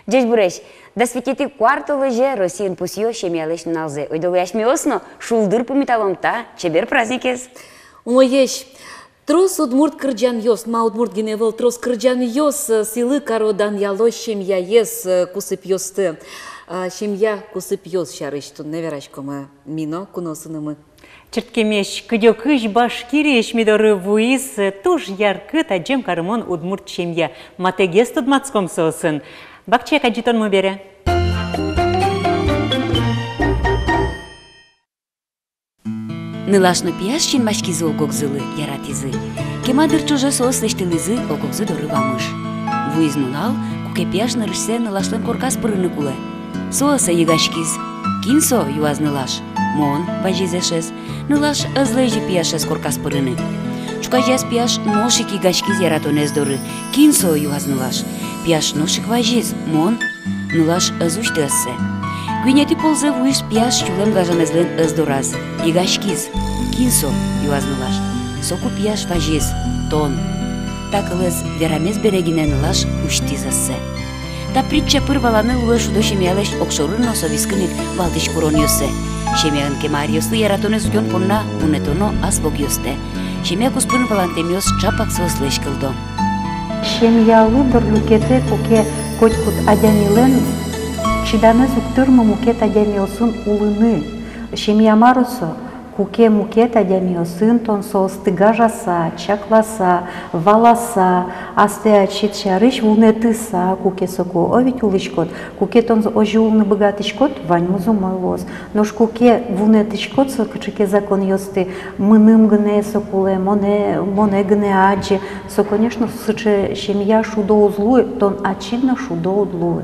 Дежь буреш, да светите кварталы же Россиян пусьё шемялеш налзе. Ойдолы яшмиосно, шулдыр пумиталомта, чебер праздникес. Умоеш, трос удмурт кырджан йос, ма удмурт геневал трос кырджан йос, силы кародан ялой шемья ес кусып йосты. Шемья кусып йос шарыштун, неверашкома мино куносынымы. Черткемеш, кыдёкыш башкиреш мидоры вуис, туж яркы таджем карымон удмурт шемья. Матегес tudмацком сосын. Бакче каджитон мы бере. Нылашно пияшчин машкизы огогзылы яратизы. Кемадыр чужа сослештилизы огогзы дорывамыш. Вуиз нунал, куке пияш нырышсе нылашлын коркас пырыны куле. Соаса егашкиз. Кинсо юаз нылаш. Мон важизешес. Нылаш ызлыжи пияшес коркас пырыны. Чукажас пияш ношик егашкиз яратонез доры. Кинсо юаз нылаш. Пияш ношик важиз. Мон нылаш ызуштессе. Гвинети ползе вуиш пияш чулем гажанезлен ыздораз. Егашкиз. Кинсо юаз нылаш. Соку пияш важиз. Тон. Такылыз верамез берегине нылаш уштизассе. Та притча пырваланы луэ шудо шемялеш окшорын носовискыник валтиш курон йосе. Шемягын кемар йослы яратонез удьон понна унетоно асбог йосте. Шемя куспын валантемиос чапак сослеш кылдо. Шемьялы дырлюкете куке котькут адямилен, чиданез уктырмы мукет адямиосын улыны. Шемья марусо куке мукет адямиосын тон соостыга жаса, чакласа, валаса, асте ачит шарыш вулнетыса, куке соку овить улышкот, куке тон ожи улны богатышкот, вань музумой воз. Нож куке вулнетышкот со кычыке закон йосты, мыным гне сокуле, моне гне аджи, со, конечно, сыче шемья шудо узлуе, тон очевидно шудо удлуе.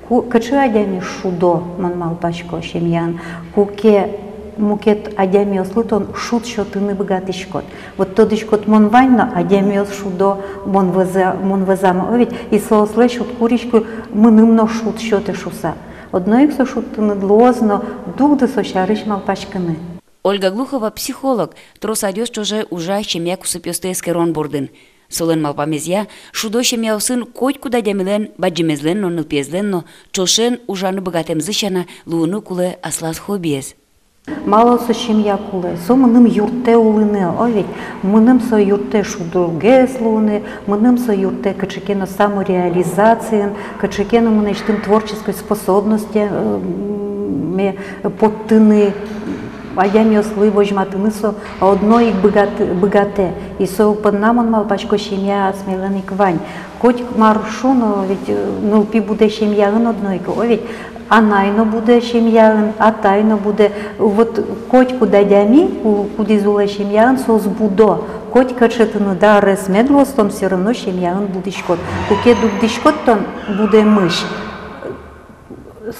Кычы адями шудо, ман малпачко шемьян, куке мукет адямиослы тон шут шотыны богатышкот. Вот тодышкот мон вайно адямиос шудо мон везама овить и сосле шут куричку мынымно шут шоты шуса. Одно их со шутыны длозно дугды со шарыш малпачканы. Ольга Глухова психолог, трос адёс чоже ужа шемья кусып ёстееске рон бордын. Солен малпамезья, шудо шемья осын котьку дадямилен, баджимезлен, но нылпезлен, но чошен ужаны богатем зыщана луыны куле аслас хобиез. Мало со шемья куле, со мыным юрте улыны, овить, мыным со юрте шудургес луны, мыным со юрте качекено самореализациен, качекено мынечтым творческой способности, подтыны, адямиослы вожматыны со одно их богате, и со поднамон малпачко шемья смеленик вань. Коть маршуно, ведь нылпи буде шемья однойко, овить, анайно буде шемьян, атайно буде. Вот котьку дадями, кудизула шемьян, сос будо. Коть качетыны да ресмедлос, тон все равно шемьян будишкот. Куке дубдишкот, тон буде мышь.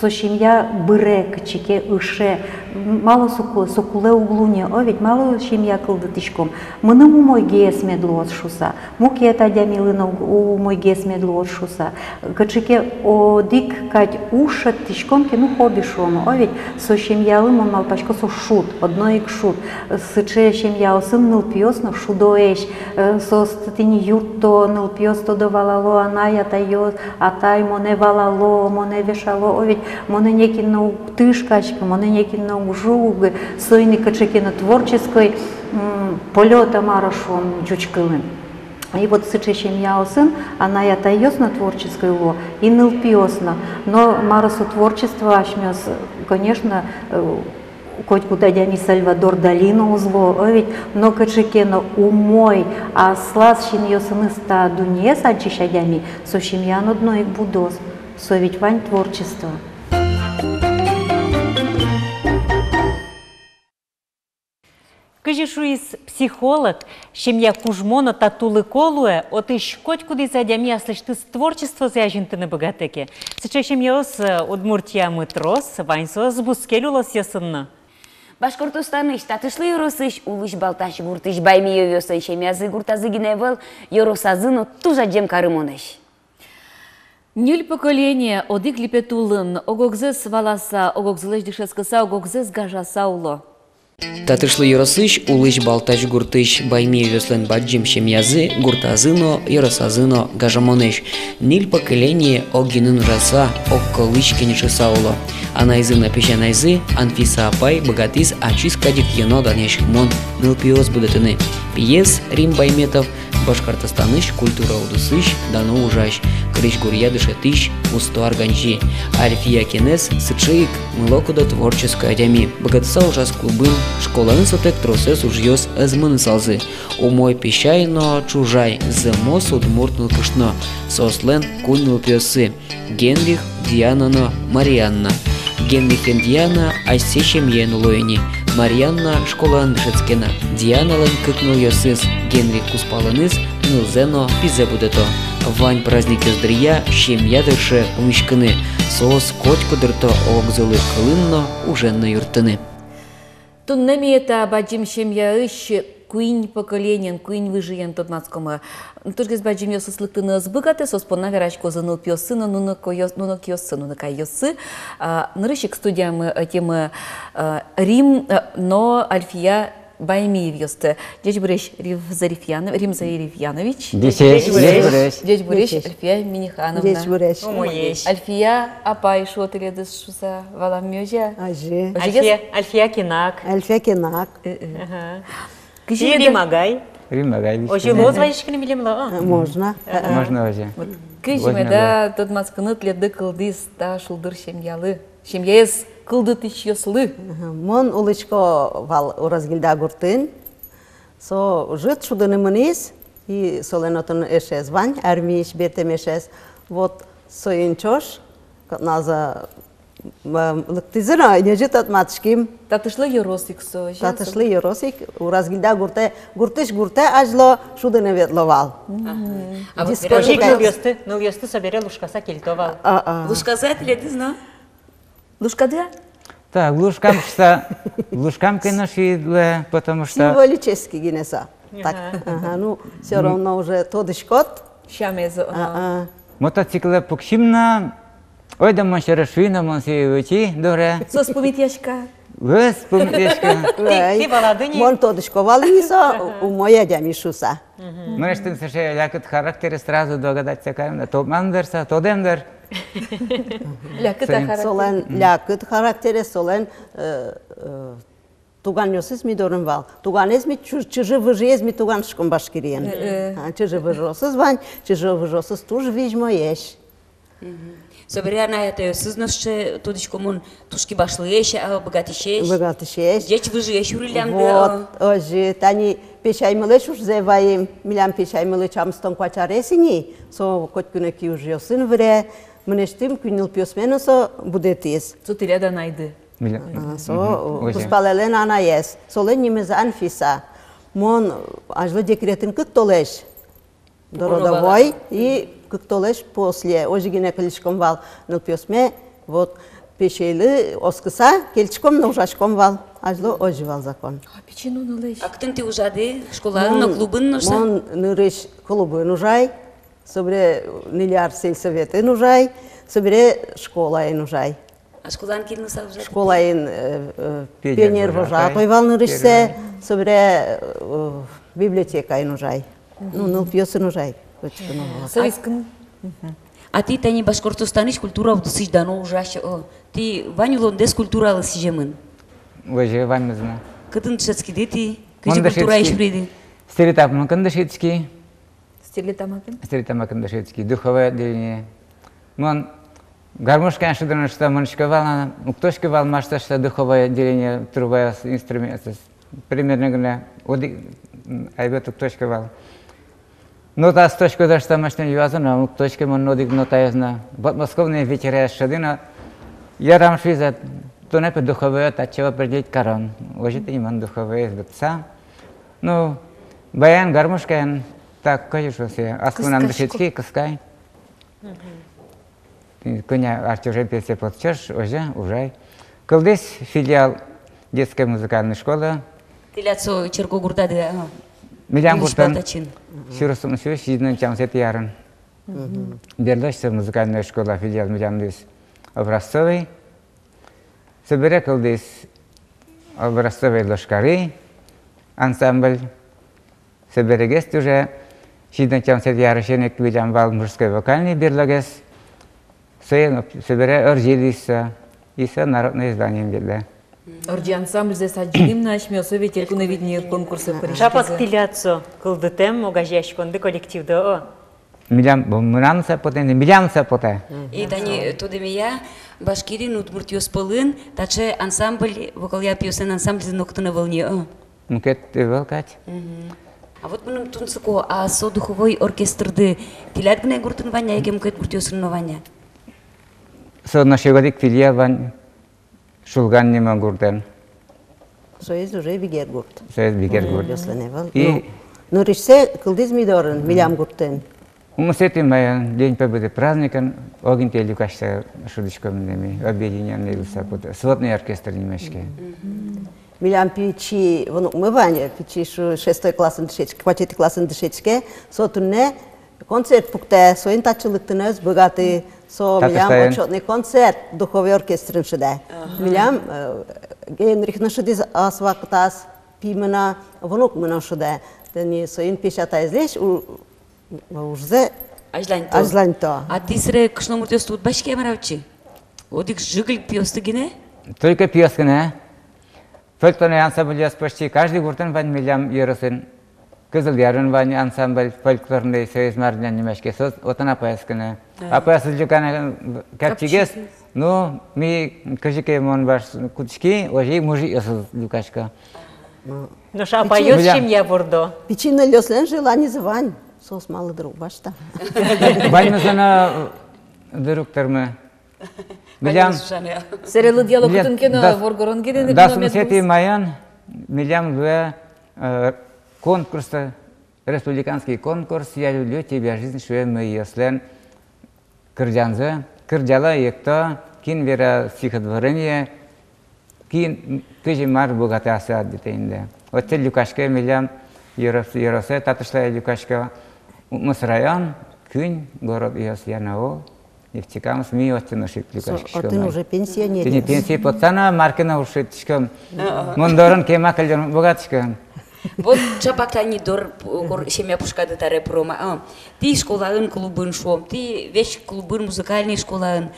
Со шемья быре качеке ыше. Мало сокуле углуне, овить мало шемья кылдытышком. Мыным у мой гес медлос шуса. Мукет адямилына у мой гес медлос шуса. Качеке одик кать ушат тышкомки, ну хоби шону. Овить со шемья лымон малпачко со шут, одно ик шут. Сыче шемья осын нылпиосно шудоэш. Со статини юрто нылпиосто довалало, аная тайос, атай моне валало, моне вешало, овить моне некино тышкачка, моне некино ужуг, сойны качекино творческой полета марошон джучкылын. И вот сыче шемья осын, она я тайосно творческой ло, и нылпиосно. Но маросу творчество ашмёс, конечно, хоть куда-то не Сальвадор Далино узло, ведь но качекено умой, а сласшин йосыны ста дуньес ачишадями, со шемьян одно их будос, со ведь вань творчество. Кажешуис психолог, шемья кужмона татулы колуэ, отыш коть куды задями аслышты творчество зяжинтыны богатеке. Сейчас шемьяос удмуртия мытрос, ваньсос бускелюлос ясынна. Башкортостаныш татышлы yorosыш улыш балташ гуртыш байми йовёсы шемьязы гуртазы гиневел yorosазыно тужа джем карымоныш. Нюль поколение одик липетулын, огогзес валаса, огогзлеш дишескаса, огогзес гажаса уло. Татышлы йоросыш, улыш балтач гуртыш, байме веслен баджим шемьязы, гуртазыно, йоросазыно, гажамонеш. Ниль поколение огинын жаса, окколыш кенешеса уло. Анайзына пешанайзы, Анфиса апай, богатыс, ачис кадик ено данеш мон, нылпиос будетыны. Пьес Рим Байметов, Башкортостаныш, культура удысыш, дано ужаш. Крыш гурья дышетыш, усто арганжи. Альфия кенес, сычеик, мылокуда творческая дями. Богатыса ужас клубын, школаны сотек тросес ужьёс азмыны салзы. Умой пещайно чужай, зымос удмуртныл кышно. Сослен кунныл пёсы. Генрих, Дианано, Марианна. Генрих и Диана асечем енулойни. Марианна школан дышецкена. Диана лань кыкнул ёсыс. Генрих куспаланыс, нылзено пизе будето. Вань праздник ёздрия, щемья дыше умишканы. Соос котьку дырто огзылы кылынно уженно юртыны. Туннами это баджим семья ищ куинь поколениен, куинь выжиен тот мацкома. Только с баджим ёсы слыктыны азбыгаты, соспонна верачко заныл пёсына, нуна кёсы, нуна кайосы. Нырыщик студиям темы Рим, но Альфия Баймиев ёсты. Дядь Буреш Рим Зарифьянович. Дядь Буреш Альфия Минихановна. Дядь Буреш. Альфия апай шотыледыс шуса валам мёжа. Ажи. Альфия Кинак. Альфия Кинак. И Римагай. Римагай. Ожи лозвайшкины билемла. Можно. Можно уже. Кыжме да тот масканут леды кылдыс да шулдыр шемьялы. Шемьяес кылды тыч ёслы. Мон улычко вал уразгилда гуртын. Со жит шудыны мынис. И соленотын эшес вань, армииш бертем эшес. Вот соинчош, наза лыктызына, нежит атматышким. Татышлы еросик со. Татышлы еросик, уразгилда гуртыш гурте ажло шудыны ветловал. А вот ныл ёсты собере лушкаса кельтовал. Лушказа леды зна? Лушкада? Так, лужкам, конечно, потому что... Символически гинеса. Так, ну, все равно уже тодышкот. Шамезо. Мотоциклы пукшимна, ой, да мы шарашвина, мы все учи, добре. Сос помитяшка. Вес, помнишка. Ты володыни? Мон тодышко валниса, у моя дямишуса. Мы что то что лякот характеры сразу догадаться, как то мандерса, то демдер. Солен лякот характеры, солен туган ёсыз ми дорын вал. Туганез ми чужы выжез ми туганшком башкириен. Чужы выжосыз вань, чужы выжосыз туж вижмо еш. Соберяна это сызнашче тодичко мон тушки башлыеш, а богатишеш. Богатишеш. Деч выжиеш юрилям. Вот, ожи, тани пешаймылыш уж зеваем, милям пешаймылыш амстон квачаресини, со коткуна ки уж ёсын вре, мнештим кюнил пёсменосо будетис. Со ты ряда найды. Со успалелен ана ес. Солен немез Анфиса. Мон ажлы декретин кык толеш. Дородовой и как толеш после. Ожи гине кылышком вал. Ныл пёсме, вот пешейлы оскыса, кельчком нужашком вал. Ажлы ожи вал закон. Печену нулеш. А кто ты ужады? Школа на клубын нужна? Мон нырыш клубы нужай. Собре миллиард сельсоветы нужай. Собре школа и нужай. А школан кидну саужады? Школа и пионер вожатой вал нырышсе. Собре библиотека и нужай. Ну, ныл пьёсы нужай. Советскому. А ты тани Башкортостаныш культура удысыш дано ужаш. Ты Ваню лондес культура алысыжемын. Уже Вань зна. Кытын тшецки дети? Кыжы культура еш бреди? Стеретап макандашицкий. Стерлитамакин? Макандашицкий. Духовое отделение. Мон гармошка шудрана, что маншковала, уктошковал, машта, что духовое отделение, трубая инструмент. Примерно говоря, айбет уктошковал. Но та сточка, да что машина юазана, уктошка мон нодик нотаезна. Вот московные ветеры шадина. Я рамши за то не духовое, от чего определить корон. Уже ты иман духовое сбытца. Ну, баян гармошка, так, конечно, все. Аскунам дышицкий, каскай. Коня артюжем песе подчеш, уже. Колдес филиал детской музыкальной школы. Ты ляцо Чергогурдады. Милям гуртан. Сюросом сюрос, идем чем сет ярен. Берлочная музыкальная школа, филиал Милямдис образцовый. Соберекал здесь образцовый лошкары, ансамбль. Соберегест уже. Шиднатям сет ярышенек Милям вал мужской вокальный берлогес. Собере оржилиса. И все народное издание берле. Орджи ансамбль здесь отделим наш мёсове телекуновидение конкурсы в Париже. Шапас тиляцо кылдытем огажяшконды коллективда. Милям мынамса поте, милямса поте. И тани тудемия Башкирин Удмуртиос полын, таче ансамбль вокалия пьесен ансамбль за ноктуна волне. Мукет волкать. А вот мы тунцко, а со духовой оркестрды тилят гне гуртун ваня, яке мукет гуртиос соревнования. Со нашего годик филия вань шулган нема гуртен. Союз уже бигергурт. Союз бигергурт. И ну решсе кылдыз мидорын Милям гуртен. Мы с этим День Победы праздником огнители кашта шудочком ними объединенный лысапут. Сводный оркестр немецкий. Милям пичи, мы ваня пичи 6 классın дышечке, 4 классın дышечке. Сотунне концерт пукте, соин тачылыктыныз богатый. Со Милям отчетный концерт духовой оркестрын шеде. Милям Генрих нашидиз асвактас пимена внук мына шеде. Дени соин пешатайз леш уже ажланто. А ты сре кшномуртиос тут башке маравчи? Одик жигл пьёсты гине? Только пьеска, не? Фольклорный ансамбль почти каждый гуртен вань Милям еросен. Кызыл ярын вань ансамбль фольклорный союз мардян немешке соз отана поясканы. А поясыз люканы капчигес, ну ми кажике мон баш кутишки, ожи мужи ясыз люкашка. Ну ша поёс семья бурдо. Пичина лёслен желание звань. Сос мало друг башта. Вань мазана директорме. Милям. Сериалы диалог тункена воргорон гиден. Да, сумсети маян. Милям в конкурсе, республиканский конкурс, я люблю тебя, жизнь шуе мы яслен. Кырджанзы, кырджала екто, кин вера стихотворение, кин кыжи мар богатый асад детейнде. Вот те люкашке Милям еросе, татышлая люкашка. Мыс район, күн, город Ясьяново, нефтекамс, ми отын ушит люкашка. Отын уже пенсионер. Ты не пенсии подсана, маркина ушитчиком. Мондорон кема кальден богатчиком. Вот чапакта не дор семья пушкады таре прома. Ты школаын клубын шом, ты вещь клубын музыкальный школаын.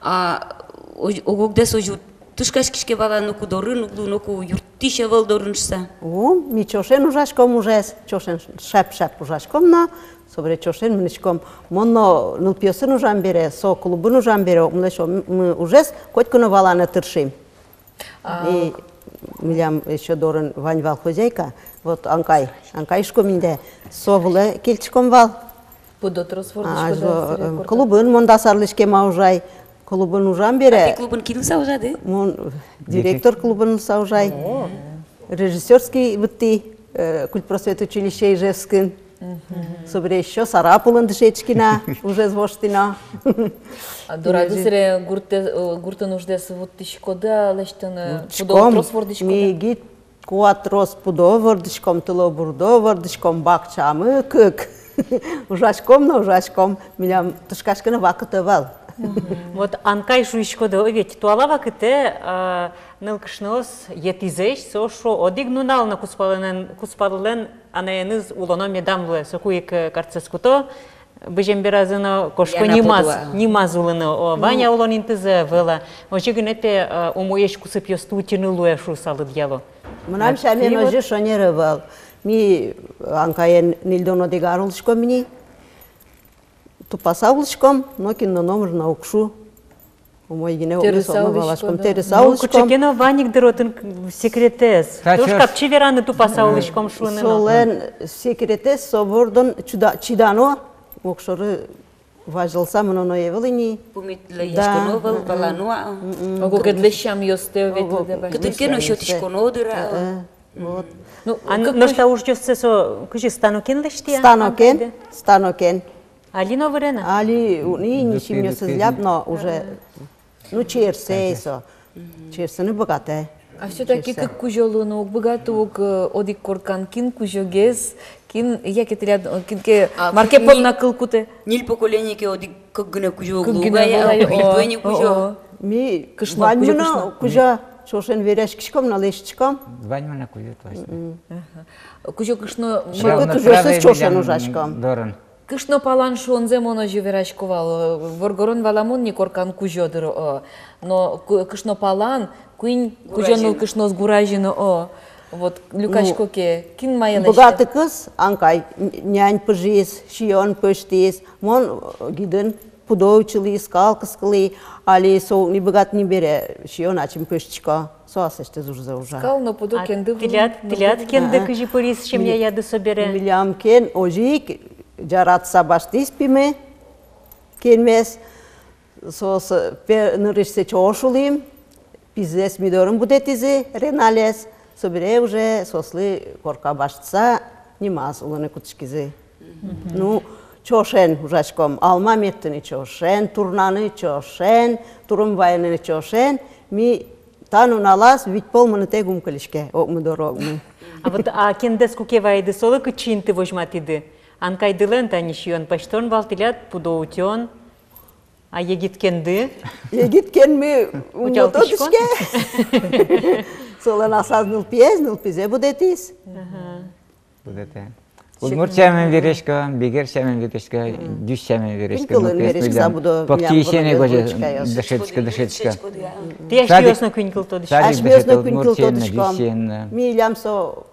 Огогда сожут тышкаш кишке бала ноку дорын, ноку юртише вал дорыншса. Ми чошен ужашком ужес, чошен шап ужашком, но sobre чошен мничком. Монно ну пьесын ужам бере, со клубын ужам бере, мы ужес, хоть коно вала на тыршим. И Милям еще дорын вань вал хозяйка, вот Анкай шкоминде, совле кельчком вал. Подотрос вордышко. Клубын мондасарлышке маужай, клубын ужам бере. А ты клубын кинулса ужады? Директор клубын саужай. Режиссерский бытты, культпросвет училище Ижевскин. Sobre еще Сарапулын дышечкина, уже звоштина. А дораду сре гурта нуждес вот тишкода лештен подотрос вордышко. Ми гит куатрос пудо вордышком тыло бурдо вордышком бакчамы кык. Ужашком, Милям тышкашкына вакыты вал. Вот Анкай шуишкода ведь туала вакыты нылкышнос етизеш сошо одигнунал на куспалын анаяныз улоно медамлы сокуик карцескуто бежем биразыно кошко нимаз улыны ваня улон интызы вела ожигнете умоеш кусып ёстутинылуя шу салы дьяло. Мынам шамен ожи шонеры вал. Ми Анкайен нильдоно дегарулышко мини. Тупасаулышком, но кино номер на укшу. Мой гене Тересаулышком. Кучекено ваник дыротын секретес. Туш капчи вераны тупасаулышком шуны. Солен секретес собордон чидано окшоры важылса мыноно евелини. Пумитле яшконо вал балануа. Ого кедлешам ёсте ведь. Кытынкено шотишконо дыра. Вот. Ну что уж со кучи станокен лештия? Станокен. Алино варена? Али, ничем не созляп, но уже, ну, черсейсо. Черсы не богатые. А все-таки как кужолунок, богаток, одик корканкин, кужогез, Кин яки телят кинке марке подна кылкуте. Нил поколение ке оди как гына кужо Как глуга гына я была, битвени о, кужо. Ми Кышно, ваньмына кужа шошен верешкишком налешчиком. Вань кует точно. Кужо кышно Шагы тужесыз чошен ужашком. Доран. кышно палан шонзе моно жуверашковал. Воргорон валамон не коркан кужодыр. Но кышно палан куин кужонул кышно сгуражино о. Вот Люкашко ке кин майелеште. Богатый кыз анкай нянь пожиз, шион пыштиз, мон гиден пудовчили, скалкаскали, али со не богат не бере, шион ачим пыштичка, соасеште зужа уже. Скал но пудо кенды. Тилят кенде кыжи порис шемья яды собере. Милям кен ожик жаратса баштис пиме, кенмес, сос нырышсе чошулим, пизес мидорым будетизе, реналес. Собере уже сосли корка баштса, немаз уланы кутышкизе. Ну, чошен ужашком, алма меттini чошен, турнаны чошен, турумбайны чошен, ми танун алас, вить полманы тегум калишке, окмы дорогмы. А вот кендес кукевайды солы кычинты вожматиды. Анкайдылен танишион паштон валтилят пудоутен. А егит кенды? Егит кенми умототышке. Солен асаз нылпизе будетис. Будете. Удмурт чамен верешка, бигер чамен верешка, дюш чамен верешка. Поктишене гоже дышечка. Ты ашмиосно кунькл тодышка. Ашмиосно кунькл тодышка. Ми лямсо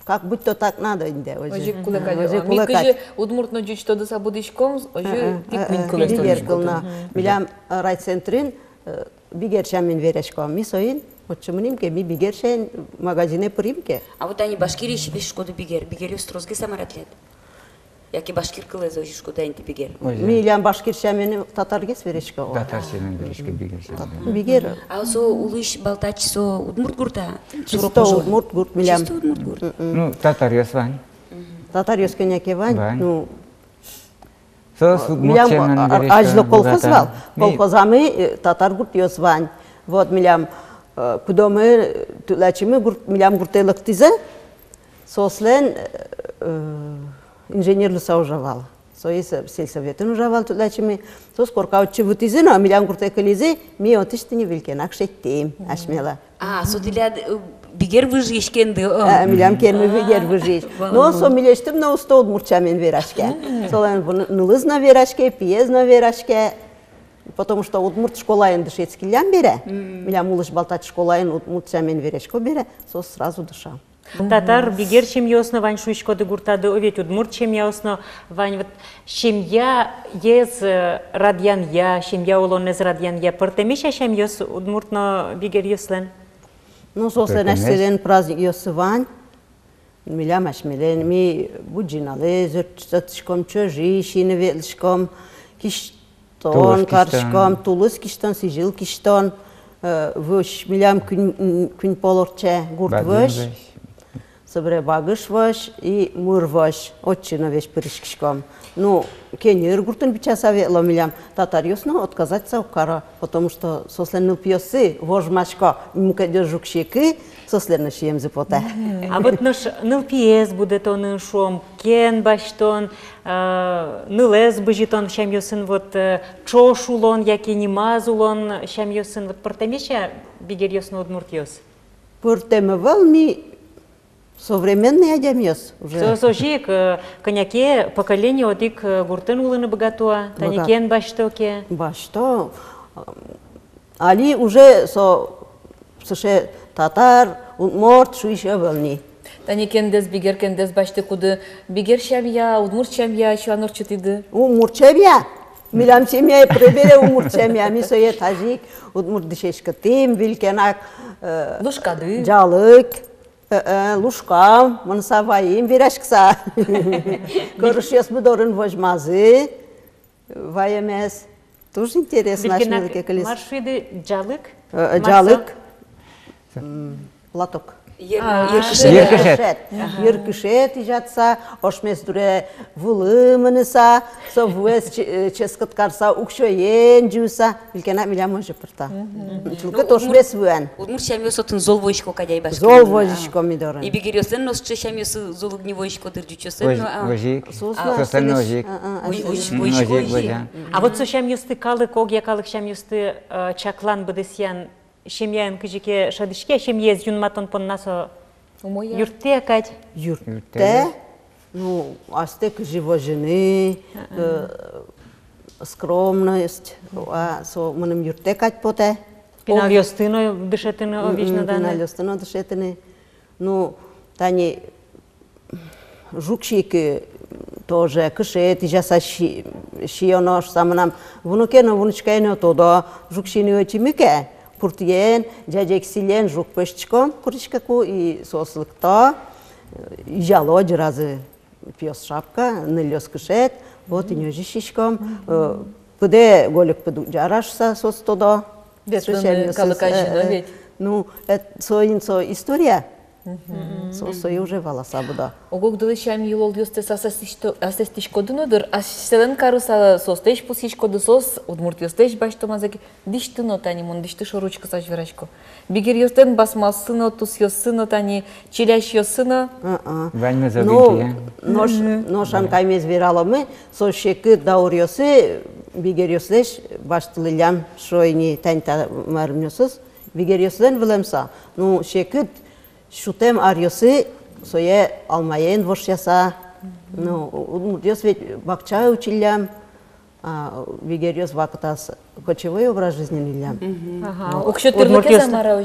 как будь то так надо инде. Ожи кулакадё. Ми кыжы удмуртно жуч тоды сабудышком, ожи тик кунькл тодышка. Милям райцентрин бигер чамен верешка. Ми соин Отчимнимке ми бигершен магазине примке. А вот они башкири шибиш шкода бигер, бигер юстрозге самаратлет. Яки башкир кылы зожи шкода инти бигер. Ми илям башкир шамени татаргес верешка. Татар шемен верешка бигер. Бигер. А со улыш балтач со удмурт гурта. Чисто удмурт гурт милям. Чисто удмурт гурт. Ну, татар ёс вань. Татар ёс кеняке вань. Ну, милям ажло колхоз вал. Колхозами татар гурт ёс вань. Вот милям Кудомы тулачимы милям гуртелык тизе, сослен инженерлы саужавал. Соис сельсоветын ужавал тулачимы, сос коркаучы вутизе, но милям гуртекализе, ми отыштыни вилкен акшеттем, ашмела. А, со диля бигер выжиш кенды. Милям кенми бигер выжиш. Но со милештим на усто удмурчамен верашке. Солен нылызна верашке, пиезна верашке. Потому что удмурт школаен дышецкий лям бере, милям улыш балтач школаен удмурт чамен верешко бере, сос сразу дыша. Татар бигер шемьёсно вань шуйшкоды гуртады, овет удмурт шемьёсно вань вот шемья ез радьян я, шемья улон ез радьян я, пыртемиша шемьёс удмуртно бигер ёслен? Ну, сослен эшселен праздник ёсы вань, милям ашмелен, ми буджиналы, зөртшком чөжи, шины ветлшком, Тон, каршкам, тулыс киштон, сижил киштон, выш, милям күн полорче, гурт выш, собре багыш выш и мур выш, отчина веш пырышкишкам. Ну, кенер гуртын бичаса ветло милям, татар ёсно отказать саукара, потому что сослен нылпиосы, вожмашко, мукадёр жукшеки, сослен шием запоте. А вот наш нылпиез будет он нышом, кен баштон, нылез быжитон шамьёсын вот чошулон, яки немазулон шамьёсын вот портамеша бигер ёсно удмурт ёс. Портемывал ми современный адямёс уже. Сожик коняке поколение одик гуртын улыны богатуа, таникен баштоке. Башто. Али уже соше татар, удмурт шуише волни. Тани кендес бигер кендес башты куды бигер шамья, удмурт шамья, шуанор чутиды. Удмурт шамья. Милям семья прибере удмурт шамья. Ми сое тажик, удмурт дышешка тем, вилкенак. Лушкады. Жалык. Лушка, мансаваим, верашкса. Корушес будорын вожмазы. Ваемес. Тоже интересно. Маршиды жалык? Жалык. Латок. Еркішет ижатса, ошмес дуре вулымыныса, со вуэс ческат карса укшоен жуса, билкена милям уже пырта. Чулкат ошмес вуэн. Удмурт шамёсотын зол войшко кадяй башкы. Зол войшко мидорын. И бигерёсын нос че шамёсы зол огневойшко дырджучосын. Ожик, Сосна. сосан ожик. А вот со шамёсты калык, огья калык шамёсты чаклан быдысян, шемьян кыжике шадышке, шемьез юнматон поннасо юрте кать. Юрте, ну, астек живой жены, скромность, а со манам юрте кать поте. Пинал ёстыно дышетыны вечно даны. Пинал ёстыно дышетыны. Ну, тани жукшик тоже кышет, ижаса шионош саманам вунукено вунучкайно тодо жукшини очимике. Пуртиен, дядек силен, жук пешчиком, куричкаку и сослыкта, и жалоди разы пьес шапка, нылёс кышет, вот и нёжи шишком, пыде голик пыду жарашса сос тодо. Ну, это со история. Со уже волоса буда. Огок дылышам юлол юстес асестиш кодунодыр, асселен каруса состеш пусиш коду сос, удмурт юстеш баштомазаки, диштыно тани мон диштыш ручка сажверачко. Бигер юстен басмасыно, тус юсыно тани, чиляш юсыно. Ваньме забинти, Ношан каймез вераломы, со шеки даур юсы, бигер юстеш баштылылям шойни таньта мармнюсыз, бигер юстен вилемса. Ну, шеки шутем арьосы, сое алмаен вошьяса, ну, удмурт ведь бакчай училям, вигерьёс вактас кочевой образ жизни нилям.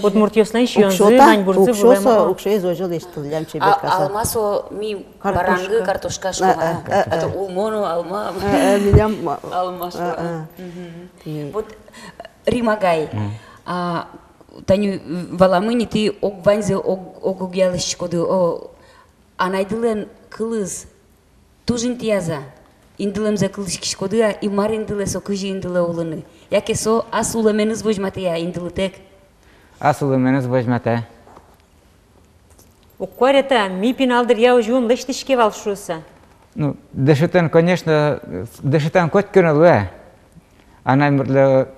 Удмурт ёслен шионзы, нань бурзы вулема. Укшей зожил иштылям чебет каса. Алмасо ми барангы картошка школа. Это улмону, алма. Милям Алмашо. Вот Римагай. Таню валамыни ты огванзе огугялышкоды анайдылен кылыз тужин тияза индылем за кылышкишкоды и мариндыле со кыжи индыле улыны. Яке со асулы меныз вожматыя индылытек. Асулы меныз вожматя. Укварята ми пиналдыр я ужун лештишке валшуса. Ну, дышитан, конечно, дышитан коть көнөлү. Анаймырлы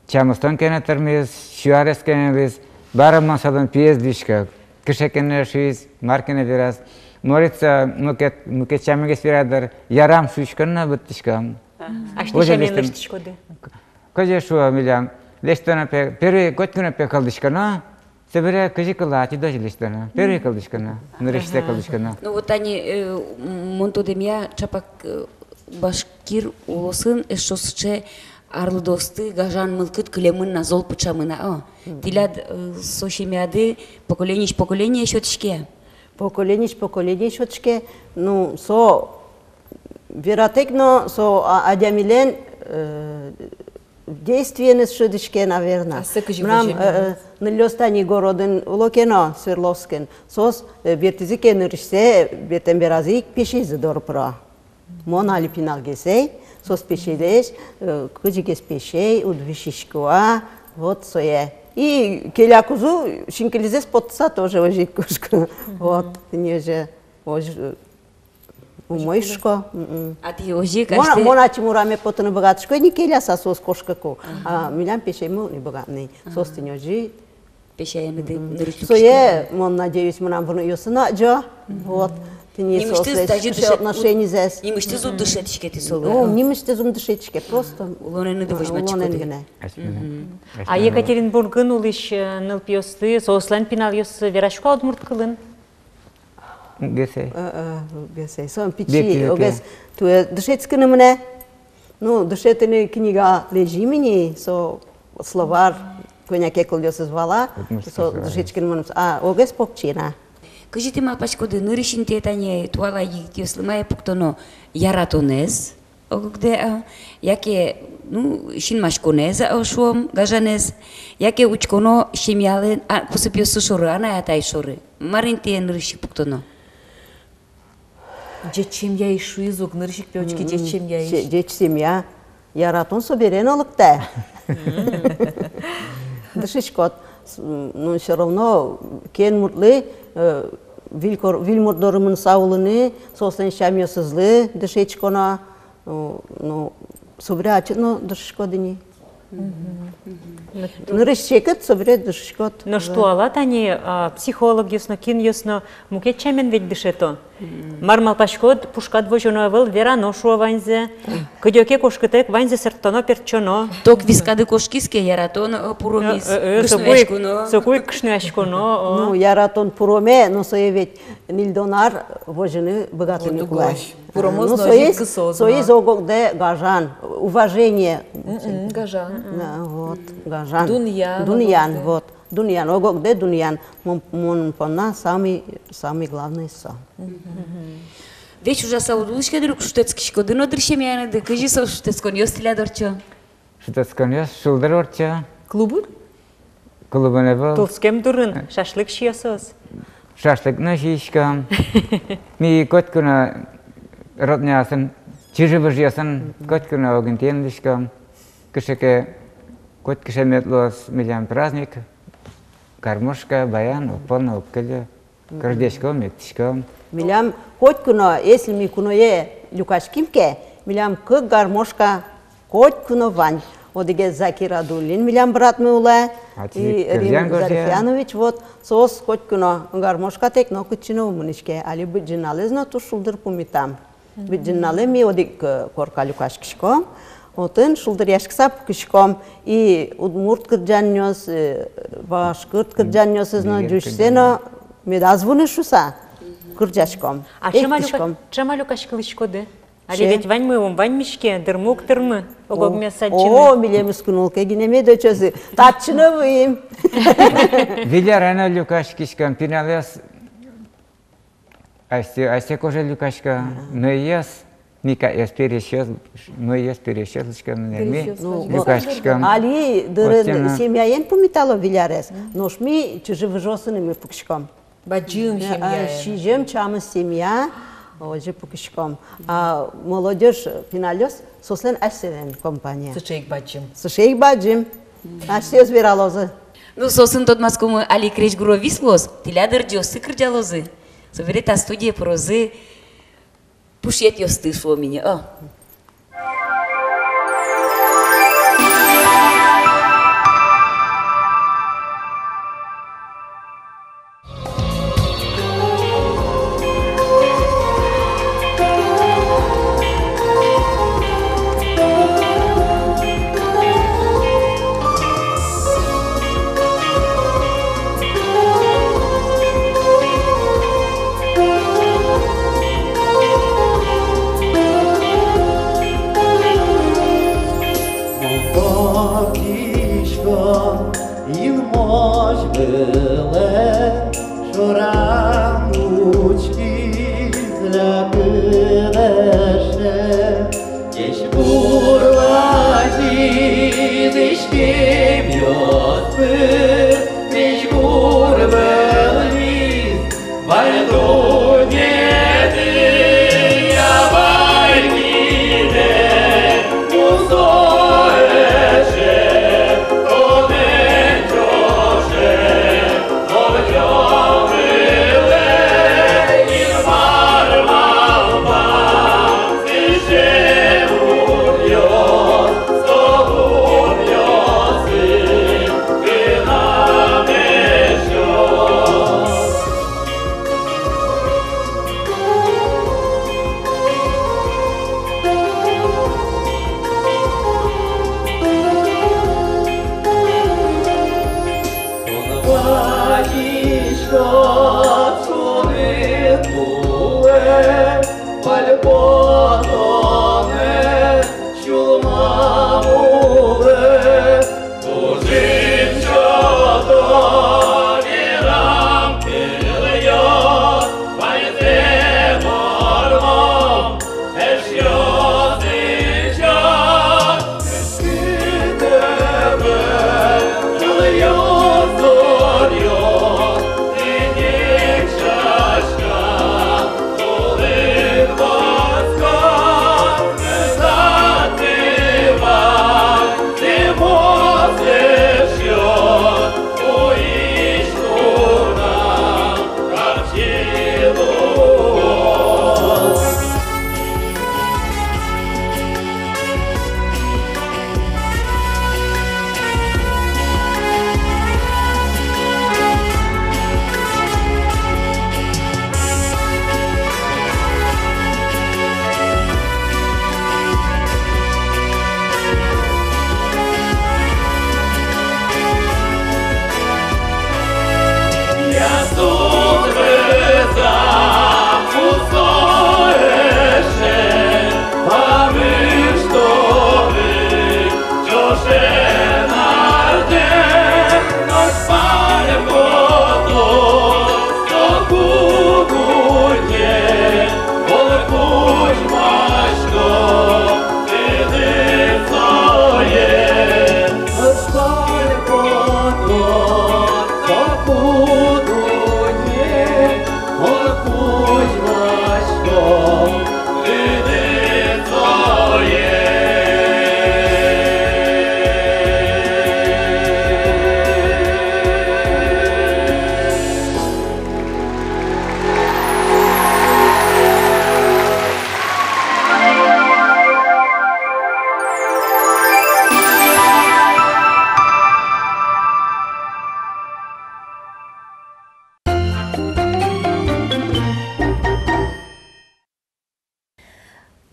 Чамостон кене термиз, шуарес кене биз, бараман садан пиез дишка, кыше кене шиз, маркене вираз, морица мукет чамегес вирадыр, ярам шушканна быттишкам. А что шамен лештишкоды? Коже шуа милям, лештана первый коткуна пекалдишкана, собере кыжи кылати дожи лештана, первый калдишкана, нырыште калдишкана. Ну вот они монтодемия чапак башкир улосын эшосче Арлдосты гажан мылкыт кылемын на зол пучамына. Тилад сошемяды поколение счетчке. Поколение счетчке. Ну, со вероятно, со адямилен действие не счетчке, наверное. Нам на лёстани городен Локено, Свердловскен. Сос вертизике нырышсе, бетемберазик пеши задорпра. Монали пинал гесей. Сос пешелеш, кыжикес пешей, удвишишкуа, вот сое. И келякузу шинкелизес потса тоже ожикушка. Вот, не же умойшко. А ты ожик, Мона чимураме потана богатшко, не келяса сос кошкаку. А милям пешей му не богатный. Сос ты не ожи. Пешей не дырчук. Сое, мон надеюсь, мы нам выносим джо. Вот. Ты не соследишь отношения здесь. Не мышцы зуб дышетичке ты солы. Ну, не мышцы зуб дышетичке, просто. Улонены да возьмачкоды. А Екатеринбургын улыш нылпиосты, сослен пинал ёс верашко удмурт кылын? Гесей. Гесей. Сон пичи, огес. Туе дышетскыны мне. Ну, дышетыны книга лежи мини, со словар, коняке кыл ёсы звала, со дышетскыны мне. А, огес покчина. Кажите малпачкоды нырышин тетане туала йыслымая пуктоно яратонез, огде яке ну шинмашконез ошуом гажанез, яке учконо шемялен кусыпёсы шоры ана атай шоры. Маринте нырышик пуктоно. Дечем я ишу изук нырышик пёчки дечем я иш. Дечем я яратон соберен олыкта. Дышишкот. ну, все равно кен мутлы, вильмурдорымын саулыны, сослен шамьосызлы, дышечкона, ну, собрячет, ну, дышечкодыни. Нырышчекет, собрет дышечкод. Но что алат они психолог ясно, кин ясно, мукет чамен ведь дышето. Мармал пашкод, пушкад вожоновел, вера ношу ванзе, кадёке кошкетек, ванзе сертоно перчоно. Ток вискады кошкиске яратон пуромис. Сокуй кшняшконо. Ну, яратон пуроме, но соевет нильдонар вожены богатыми кулаш. Ну, соез огогде гажан, уважение. Гажан. Вот, гажан. Дуньян. Дуньян, вот. Дуньян, огогде дуньян. Мон пона самый главный сам. Веч уже саудулышка друг шутецкишко, дыно дрщемяны, да кажи со шутецкон ёстиля дорчо. Шутецкон ёс, шулдыр орча. Клубур? Клубыны был. Толскем дурын, шашлык шиясыз. Шашлык на шишкам. Ми коткуна роднясын, чижывыж ясын, коткуна огентен дышкам. Кышеке коткишемет лос милям праздник. Гармошка, баян, полно обкеле. Кардешком, мектишком. Милям коткуна, если ми куное люкашкимке, милям к гармошка коткуна вань. Одиге Закир Адулин, милям брат мула. И Рим Зарифянович, вот, сос коткуна гармошка тек, но кучино умничке. Али биджиналезно ту шулдыр пумитам. Биджинале ми одик корка люкашкишком. Отын шулдыр яшксап кишком. И удмурт кырджаньос, башкырт кырджаньос, но джушсено медазвуны шуса. Кырджашком. А чема люкашкылышко де? Али ведь вань мы, вань мишке, дырмук тырмы, огогме садчины. О, милемис кунулке, гинеме дочосы, татчыны выим. Видярана люкашкишкам, пиналес, асте кожа люкашка, но ес, мика ес перещез, но ес перещезлышкам, ми люкашкишкам. Али, дырын семьяен помитало вилярес, нож ми чужевыжосынымы пукшком. Баджим семья. Шижем чамы семья, уже пукшком. А молодежь пиналес, сослен асерен компания. Сушейк баджим. Сушейк баджим. Асте збиралозы. Ну, сосын тот маскому али креш гуро вислос, тилядыр джосы кырджалозы. Соберет а студия прозы, пушет ёсты шо меня.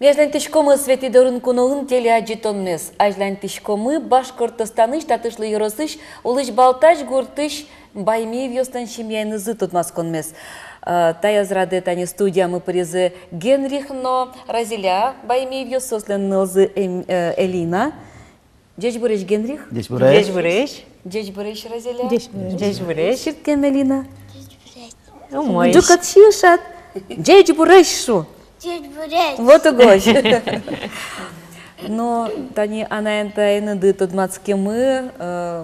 Межлен тишкомы светидорын кунолын теле аджитонмес. Ажлен тишкомы Башкортостаны штатышлы Еросыш улыш Балташ гуртыш Баймиев ёстан шимьяйнызы тутмасконмес. Таязраде тани студия мы призы Генрих, но Разиля Баймиев ёсослен нылзы Элина. Дечь буреш Генрих? Дечь буреш. Дечь буреш Разиля? Дечь буреш. Ширткен Элина? Умой. Джукат шишат. Дечь буреш шу. Вот и гош. Но тани анаентайны ды тутмацкемы,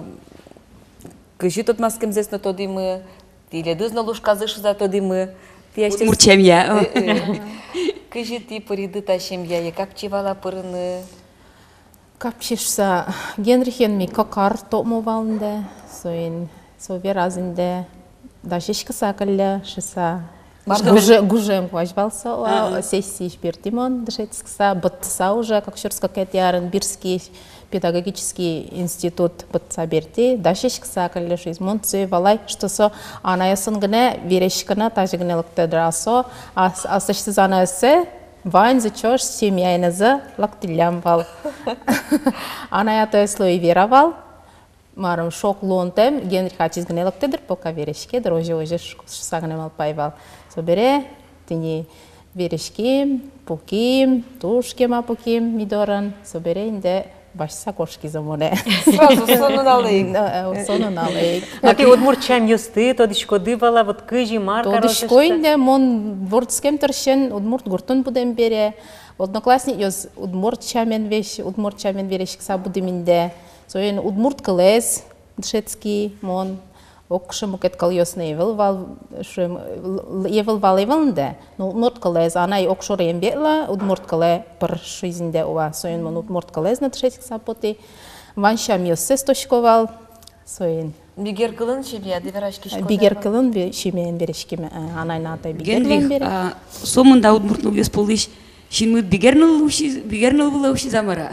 кыжи тутмацкем здесь на тоди мы, или дызна лушказыш за тоди мы. Мурчем я. Кыжи ти пориды тащем я, капчивала пырыны. Капчишса Генрихен ми кокар топмовалнде, соин соверазинде, дашишка сакалля шиса. Гужем кважбалса, сессии шпертимон, дышецкса, бытса уже, как шурска кетярен, Бирский педагогический институт бытса берти, дашишкса каллеш из Монцей, валай, что со, она ясангне, верешкана, также гнелокте драсо, а сашти она се, вайн зачош, семьяйназа, лактилям вал. Она я то слой веровал, марам шок лонтем, Генрих ачиз гнелокте др, пока верешке, дрожи уже сагнемал пайвал. Собере, тени верешки, пуки, тушкема пуки, мидоран, собере, инде башса кошки замоне. Сразу сону налейк. Сону налейк. А ти удмурчам ёсты, тодишко дывала, вот кыжи, марка росышты? Тодишко инде, мон вордскем торшен, удмурт гуртун будем бере. Одноклассник ёс удмуртчамен верешкса будем инде. Соен удмурт кылез, дшецкий, мон. Окшем укет калёс не евел валевалнде, но удмурт калез, она и окшор ембетла, удмурт кале пар жизнде уа, соен мон удмурт калез на трешек сапоти, ваншам ёссе стошковал, соен. Бигер кылын шемья, диверашки шкода. Бигер кылын шемьян берешкиме, анай натай бигер кылын бере. Генрих, сомында удмуртнул ёс полыш, шинмыт бигернул була уши замара.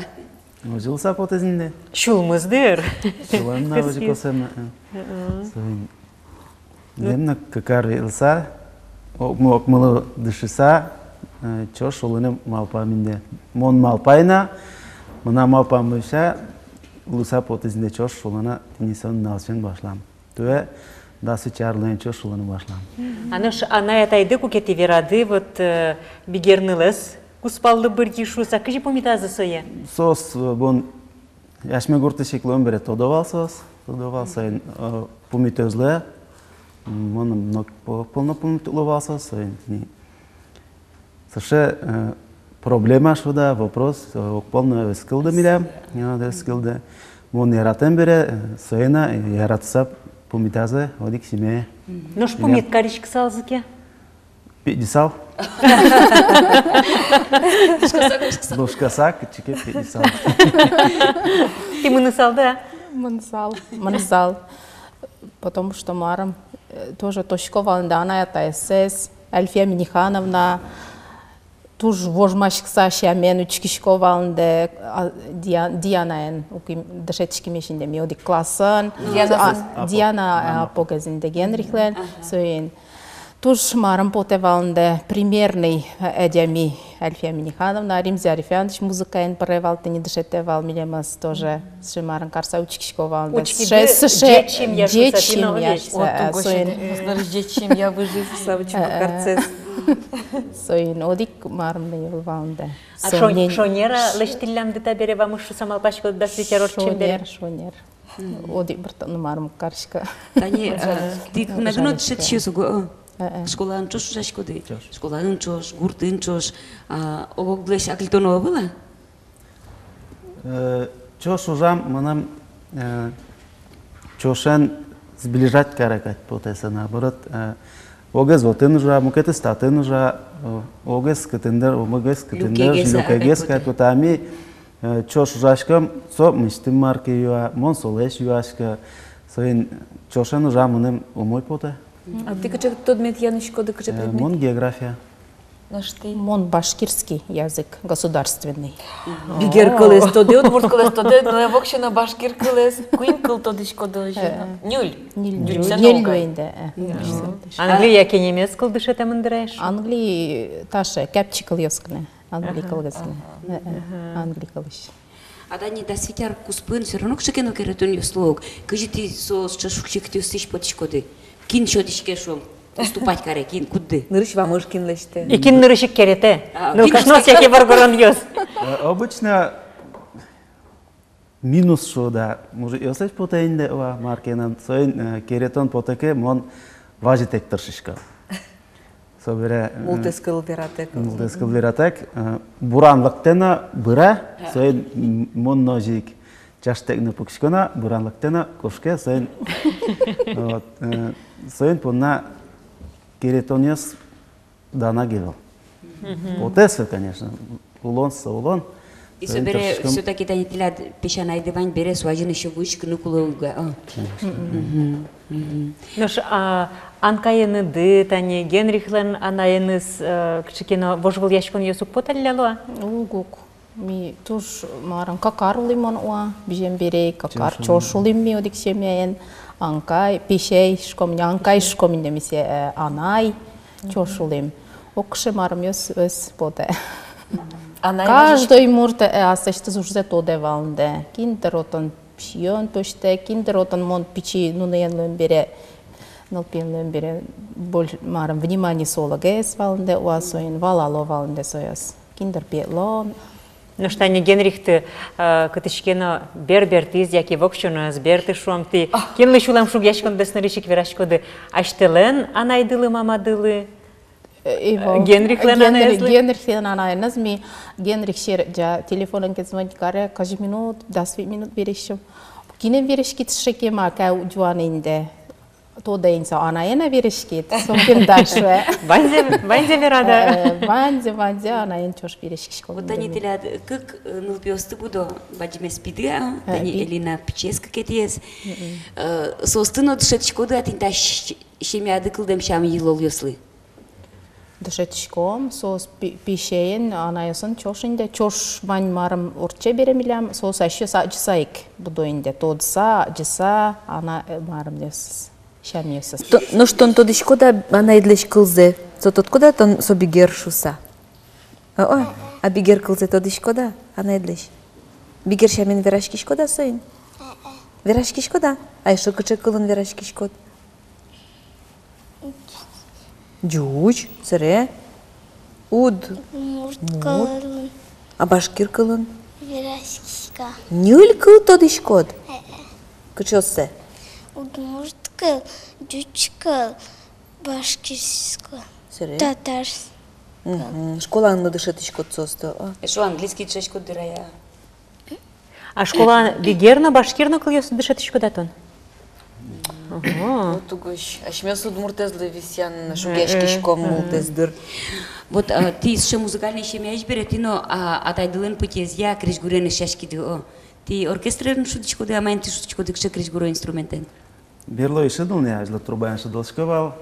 Жил сапотезинде. Шулмыздыр. Шуланна уже косем. Демна какар илса, окмылы дышыса, чо шулыны малпаминде. Мон малпайна, мына малпамыша, луса потезинде чо шулына тенисон налшен башлам. Туе дасы чарлын чо шулыны башлам. Ана ятайды кукети верады, вот бигернылыз. Куспалды бір дешуса, кыжи помитазы соя? Сос, бон, яшме гурты шеклон бере тодовал сос, помитозле, мон полно помитуловал сос, Саше проблема шуда, вопрос, полно вескилда милям, вескилда, мон яратен бере, соена, яратса помитазы, одик симе. Нож помит каричка салзыке? Пятьдесят. Лошкасак, чеке 50. Ты мынысал, да? Мынысал. Потому что марам тоже Тошковалнда, она это СС, Альфия Минихановна, туж вожмашкса шамен учкишковалнда, Диана, дашечки мешинде миоди классан, Диана погазинде Генрихлен, соин. Туж марам потевалнде примерный эдями Альфия Минихановна, Римзи Арифянович музыкаен поревал, ты не дышетевал, милемас тоже с марам карса учкишковалнде. Дечим я выжив савочку карцес. Соин одик марам не валвалнде. А шонера лештиллям дета бере вам уж самал пачку да свечерор чем бере? Шонер. Одик братан марам каршка. Тани, ты нагнот шетшису. Школаның чош жашкоды. Школаның чош, гуртын чош. Огоглеш аклитонова была? Чош ужам, манам чошен сближать каракать потеса наоборот. Огез вотын ужа, мукеты статын ужа, огез кытындыр, огез кытындыр, люкегез кайпотами. Чош ужашкам, со мистым марки юа, мон солеш юашка. Соин чошен ужа мыным умой поте. А ты каче предмет Яночко, да каче предмет? Мон география. Мон башкирский язык государственный. Бигер кылес тоды, удмурт кылес тоды, но я вообще на башкир кылес, куин кыл тодышко дожи. Нюль. Нюль. Англия яке немец кыл дышете мындыреш? Англия таша кепчи кыл ёскне. Англикалгасны. Англикалыш. А да не да светяр куспын все равно кшекено керетон юслог. Кажи ты со чашукчик ты сиш потишкоды. Кин шодишке шо. Уступать каре кин кудды. Нырыш вамыш кинлеште. И кин нырышик керете. Ну кашнос яке баргорон йос. Обычно минус что да, может ёсеш потенде ва маркенан соин керетон потеке мон важитек тыршышка. Собере Мултескыл вератек. Мултескыл вератек буранлыктена быра соин мон ножик чаштекны пукшкона буранлыктена кошке соин вот соин понна керетонес дана гевел. Потесе, конечно, улон со улон. И собере все-таки да не тилят пешаная дивань бере сважин еще вышка нукулуга. Нош анкайны ды тани Генрихлен анайныс кшекено божвол яшкон йосук поталляло. Угук. Ми туш маран какарлимон уа бижем берей какар чошулим ми одик семьяен анкай пишей шком нянкай шком индемисе анай чошулим. Окше марам ёс поте. Каждый мурте асеште зужзе тоде валнде. Киндеротон пшион пөште, киндеротон мон пичи нунеен бере, нолпен бере боль марам внимание солагес валнде уасоин валало валнде сояс. Киндер петло. Ну что не Генрихты катышкено бербертиз яки вокшуна сберты шумти. Кинлы шулам шуг яшкон деснаришик верашкоды аштелен анайдылы мамадылы. Генрихлен анайныз ми Генрих шер жа телефонын кезмон каре кажи минут 10 минут берешим. Кине берешкит шекема кау жуанинде. Тода инса анайна берешкит. Сомкин дальше. Ванзе верада. Ванзе анайн чош берешкиш. Вот они телят как нулпиосты буду баджиме спидя, они Элина пческа кетиес. Состыно дышечкоды атинта шемяды кылдем шам йылол ёслы. Дышечком сос пишеен анайсын чошинде чош вань марым орче беремилям сос ашы саджысайк будоинде тодса жыса ана марым дес шамиесас. Ну что он тодышкода анайдлеш кылзе. Сототкода тон собигер шуса. Ой, а бигер кылзе тодышкода анайдлеш. Бигер шамин верашкишкода соин. Верашкишкода. Ай шо кычы кылын верашкишкод. Жуч, сыре, уд, мурт кылын, а башкир кылын? верашкишка. Нюль кыл тодышкод? Кычосы? Уд мурт кыл, жуч кыл, башкирска. Сыре? Татарс. Школаны дышетышкод состы. Шо английский чешкод дырая. А школа бигерна башкирна кыл йосы дышетышкода тон? Вот угощ. Ашмёс удмуртезлы висян на шугешкишком мултездыр. Вот ты еще музыкальный еще мяч берет, но атайдылын путез я кришгурен шашки ду. Ты оркестрерн шуточку да, амайн ты шуточку да кше кришгуро инструментен. Берло и шедулне, ажла трубаен шедулшковал,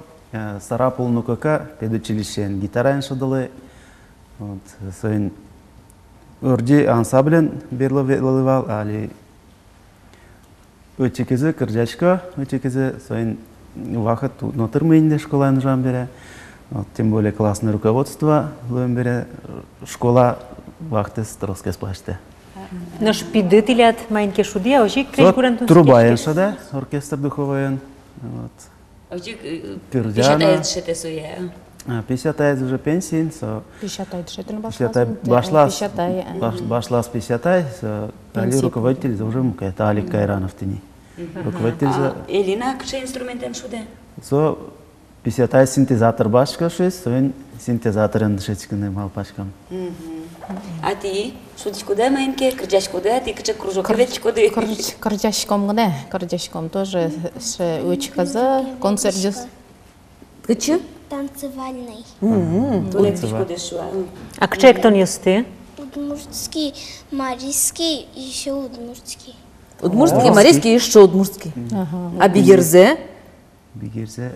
сарапул нукака, педучилищен гитараен шедулы. Вот соин орди ансаблен берло велывал, али Өтекезе кыржачка, өтекезе соин вахат нотырмейнде школаны жан бере. Тем более классное руководство бере. Школа вахтес троскес плаште. Наш пиды тилят майнке шудия, ожик кришгурен тун. Трубаен шада, оркестр духовоен. Ожик Кырджана. 50 шете суя. 50 уже пенсиин, 50 башла с 50, али руководитель за уже мука, это Алик Кайранов тени. Руководитель за... Элина, кше инструментен шуде? So 50 синтезатор башка шесть, соин синтезаторен дышечкины малпашкам. А ты шуточку да майнке, крыжачку да, ты кше кружок креветчку да? Кырджашком гне, кырджашком тоже учказа концерт жус. Кычы? Танцевальный. А кше кто ньосты? Удмуртский, марийский, еще удмуртский. Удмуртский, марийский, еще удмуртский. А бигерзе? Бигерзе,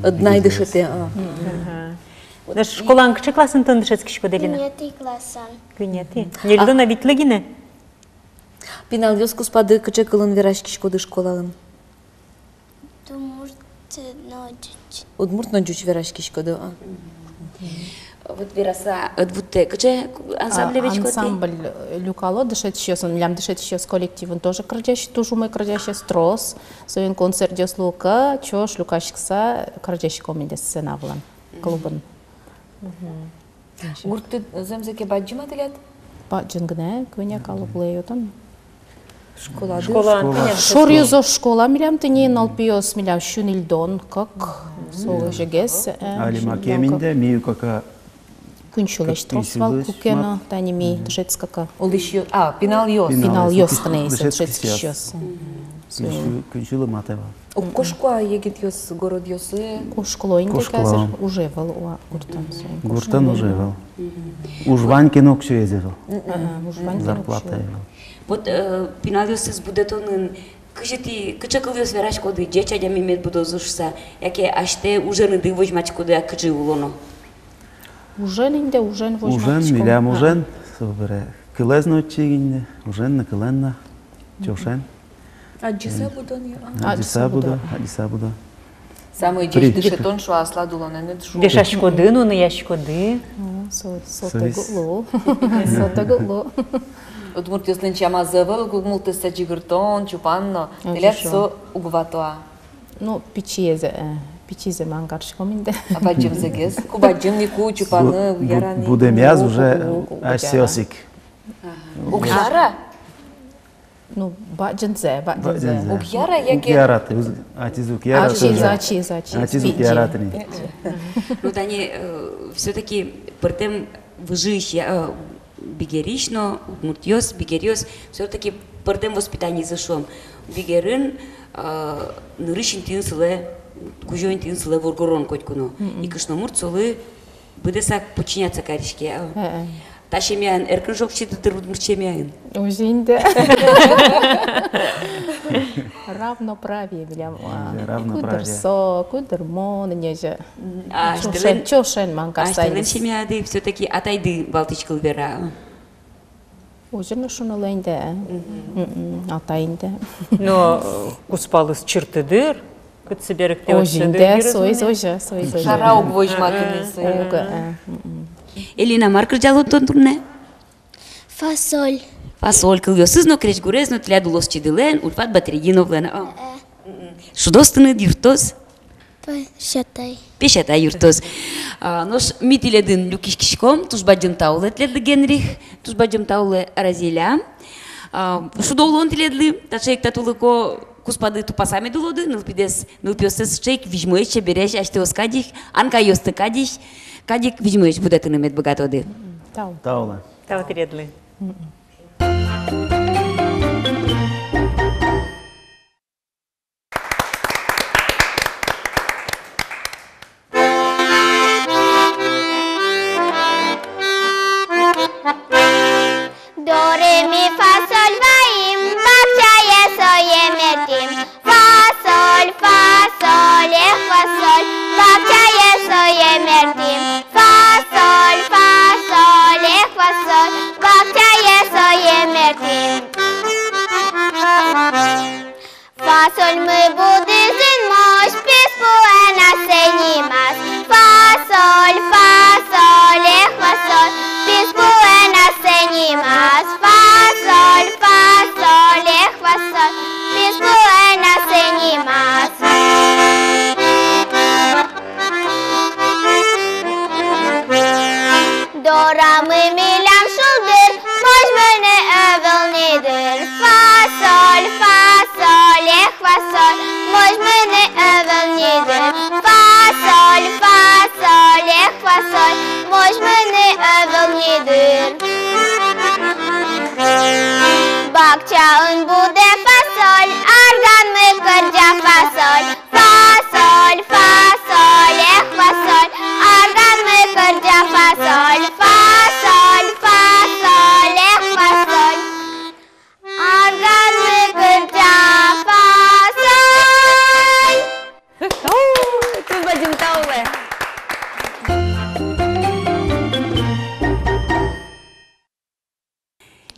Одна и дышите. Наш школан кше классын тон дышецки шкоделина? Гюнети классан. Гюнети. Нельдо на витлыгине? Пинал ёс куспады кычы кылын верашки шкоды школалын. Удмурт ночь. Удмурт ночь верашки шкоды. Вот вераса отвутте, каче ансамблевич коты? Ансамбль Люкало дышит сейчас, он лям дышит сейчас коллективен тоже кричащий, тоже мы кричащий строс. Своим концерт дёс лука, чёш лукашкса кричащий комедия сцена влан клубын. Урты земзеке баджима делят? Баджингне, квеня калублеютон. Школа. Шорьюзо школа милям ты не налпиос милям шунильдон, как соложегес. Али макеминде мию кака Күнчулеш тросвал кукена, тани ми дышецкака. Ол еще, пинал йос. Финал йос кнейс, дышецкий йос. күнчүлы матева. Кошка егит йос, город йосы. Кошколо инде казер уже вал уа гуртан. Гуртан уже вал. Уж Ванькин окшо езевал. Зарплата езевал. Вот пинал йос с будетонын, кыча кыл йос вераш коды, джеча дями мед будозушса, яке аште ужен ды возьмач коды, а кычы улоно. Ужен инде, ужен возьмач коды. Ужен, милям ужен, собере. Кылезно чигинде, ужен на кыленна, чошен. Аджиса будон я. Адиса буда. Самый деш дышетон шо асладулон, не дшу. Дешаш коды, ну не яш коды. Сотагуло. Сотагуло. Удмурт йослен чама зевел, гугмулты саджигыртон, чупанно. Делят со угватоа. Ну, пичизе мангаршком инде. А баджим зегес? Кубаджим нику, чупаны, ярани. Будем яз уже асиосик. Угяра? Ну, баджинзе. Угяра яке? Угяра, атиз угяра. Ачиз. Атиз угяра тни. Ну, тани, все-таки портем выжище, бигерично, мутьёс, бигерёс, все-таки портем воспитание зашел. Бигерин, нырышин тинсыле, кужоин тинсыле воргорон котькуно. И кышномурт солы будесак подчиняться каришке. Ташемян, эркин жок читы мурчемян. Узинде. Равноправие, билям. Кудерсо, кудермон, неже. Чошен мангарсайнис. Аштелен семьяды все-таки атайды балтичкал вера. Ужерно шунуленде. Атайнде. Но куспалыс чертыдыр, кыт себерек те Ожинде, сойз. Шарауг возьматынысы. Элина маркер жалотон турне? Фасоль. Фасоль кыл йосыз, но креш гурез, но тля дулос чидылен, урфат батерегинов лена. Шудостыны юртоз? Пешатай юртоз. Нож митиледин люкишкишком, туш баджым таулы тледы Генрих, туш баджым таулы Разиля. Шудолон тледли, ташек татулыко куспады тупасами дулоды, нылпиосыз шейк вижмоече береш аштеос кадих, анка йосты кадих, кадик вижмоеч будетыны мед богатоды. Таула. Тау тредли. Фасоль мы будем мощь, пес пуэна сенимас. Фасоль, фасоль, пес пуэна сенимас. Фасоль, пес пуэна сенимас. Dora мы милям шулдыр, мощь мы övel nedir. Fasol, мощь мы övel nedir. Fasol, мощь мы övel nedir. Bakçağın bude fasol, argan mı kırca fasol. Fasol, argan mı kırca fasol. Fasol, argan mı kırca fasol. Тут баджым таулы.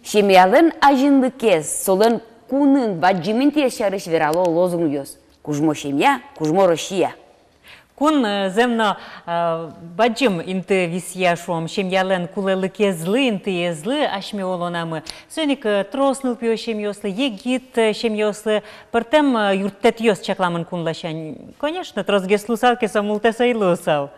Шемялын ажынды кез, солын кунын баджымын тез шарыш верало лозунгёс. Кужмо шемья, кужмо Россия. Кун земно баджим инты висьяшуам, шемьялен кулелык езлы, инты езлы, ашме олонамы. Сөник тросныл пио шемьёслы, егит шемьёслы, пыртем юрттет ёс чакламын кунлашан. Конечно, тросгеслусал кесамултесайлусал.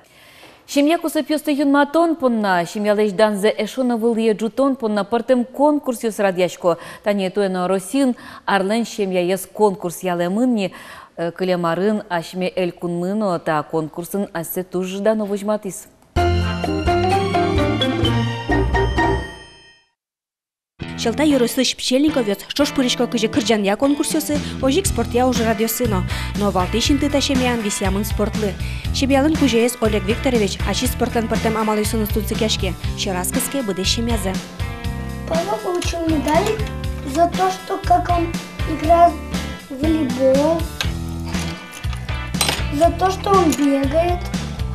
Шемья кусапёсты юнматон понна, шемья леждан зе эшона вылье джутон понна портем конкурс юс радяшко. Тане туэно росин, арлен шемья ес конкурс ялемынни, кылемарын ашме эль кунмыно, та конкурсын асе туждано вожматис. Шелта юрысыш пчельниковец, что ж пырышко кыже кырджан я конкурсёсы, ожик спорт я уже радиосыно. Но валтышин ты ташемян висямын спортлы. Шебялын кужеес Олег Викторович, ачи спортлен портем амалысыны стунцикешке. Щераскоске bude шемязы. Папа получил медаль за то, что как он играет в волейбол, за то, что он бегает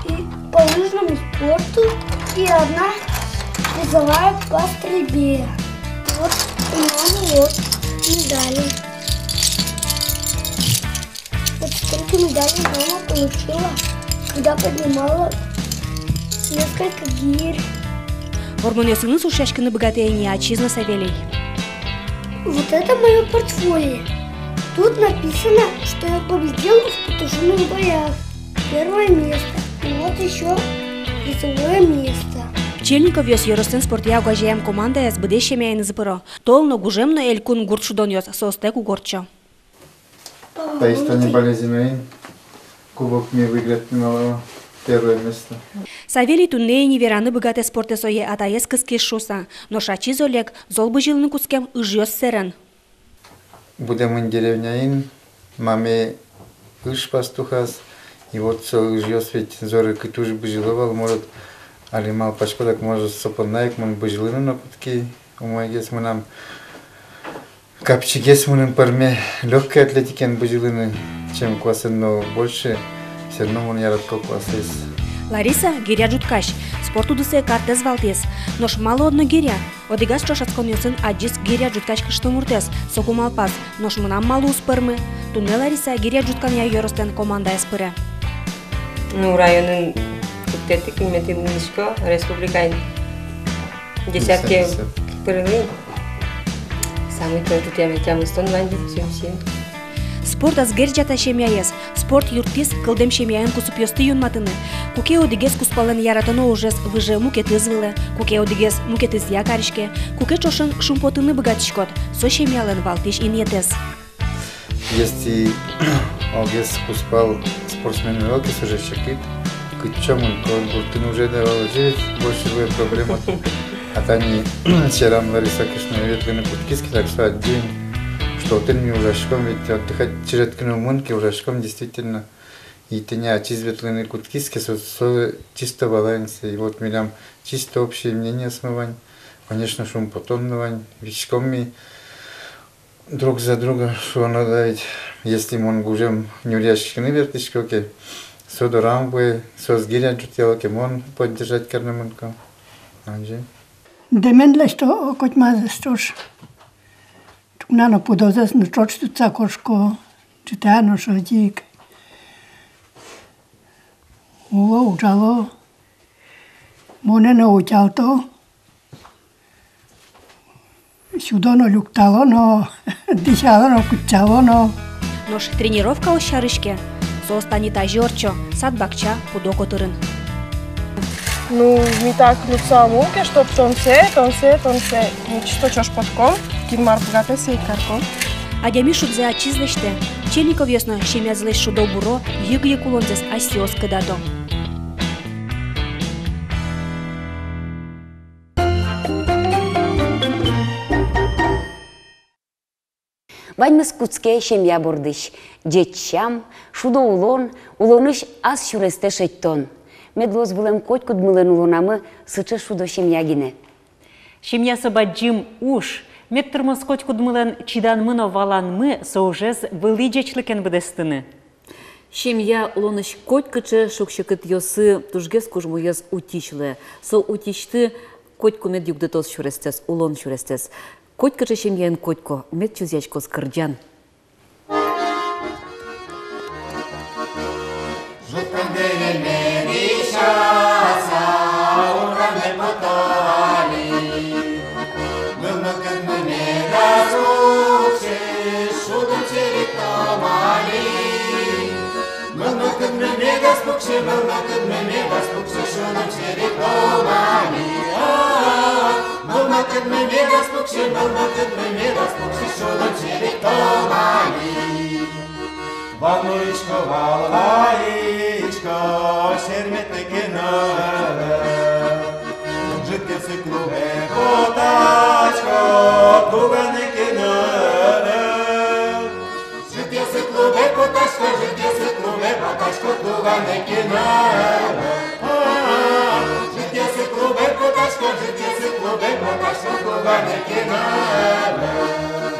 и по лыжному спорту, и одна призовая по стрельбе. Вот у него вот медали. Вот столько медалей мама получила, когда поднимала несколько гирь. Ормонёсыны сушашкины богатые отчизна Савелий. Вот это мое портфолио. Тут написано, что я победил в петушиных боях. Первое место. И вот еще призовое место. Пчельников ёс юростен спорт я угожаем команда с будущими и назапыро. Толно гужемно эль кун гурчудон ёс состеку горчо. Таистани болезненный кубок мне выиграть немало. Первое место. Савелий тунне невераны богатые спорты сое атаес кыски шуса, но шачи золек зол бы жилны кускем ыжёс серен. Будем деревняин, маме ыш пастухас, и вот все ыжёс ведь зоры кытуж бы жиловал, может, али мал пашкодак может сопоннаек, мон бы жилыны на кутки, умайгес мы нам капчигес мы нам парме легкой атлетикен бы жилыны, чем классен, но больше. Все равно он ярат класс. Лариса гиря жуткаш, спорту дусе картез валтес, нош мало одно гиря, одигас чошацкон ёсын аджис гиря жуткаш кыштымуртес, соку малпас, нош мынам малу успырмы, тунне Лариса гиря жуткан я ёростен команда эспыре. Ну, районын күптетик метиннишко республикайн десятки пырылын, самый тот тем истон ванди, всем. Спорт азгер жата шемяес, спорт юртис кылдем шемяен кусуп ёсты юнматыны. Куке одигес куспален яратыно ужес выже мукет извылы, куке одигес мукет из якаришке, куке чошын шумпотыны богатишкот, со шемялен валтиш иньетес. Если огес куспал спортсмен велкис уже щекит, кычомын куртын уже давал жить, больше будет проблема. А тани черам Лариса кишна ветлены куткиски, так что один. Что ты мне ужашком, ведь отдыхать через мынки ужашком действительно. И ты не отчизветленные куткиски, чисто балансе. И вот милям чисто общее мнение смывань. Конечно, шум потомновань, вещками друг за друга, что надо ведь, если мы гужем нюряшкины вертишки, со рамбы, со сгиря джутелки, мон поддержать карнамынком. Анжи. Деменле что, хоть мазы стож. Нано подозес на чочту цакошко, читано шодик. Уо учало. Моне не учалто. Сюда люктало, но дышало, но кучало, но. Нош тренировка у шарышке. Состани тажорчо, сад бакча, пудоко тырын. Ну, ми так люкса муке, чтоб тонсе. Ничто чош подком. Кимар богатый сей карком. Адями шудзе отчизлеште. Челников ясно, шемязлеш шудо буро, юг кулонзес асиос кададо. Ваньмыз куцке шемья бурдыш. Жетчам, шудо улоныш аз шуресте шеттон. Медлоз вылем коть кудмылен улонамы сычы шудо шемьягине. Шемья собаджим уш. Меттырмыз коть кудмылен чиданмыно валанмы соужез вылыджечлыкен бдестыны. Шемья улоныш коть кычы шукшыкыт ёсы тужгес кужмуез утичлы. Со утичты коть кумед югдытос шурестес, улон шурестес. Коть кычы шемьян котько, мед чузячко скырджан. Вануичко, валаичко, шерметеке нъде. Житке се клубе потачко, туга неке нъде. Житке се клубе потачко, житке се клубе потачко, туга неке нъде. Житке се клубе потачко, житке се клубе потачко, туга неке нъде.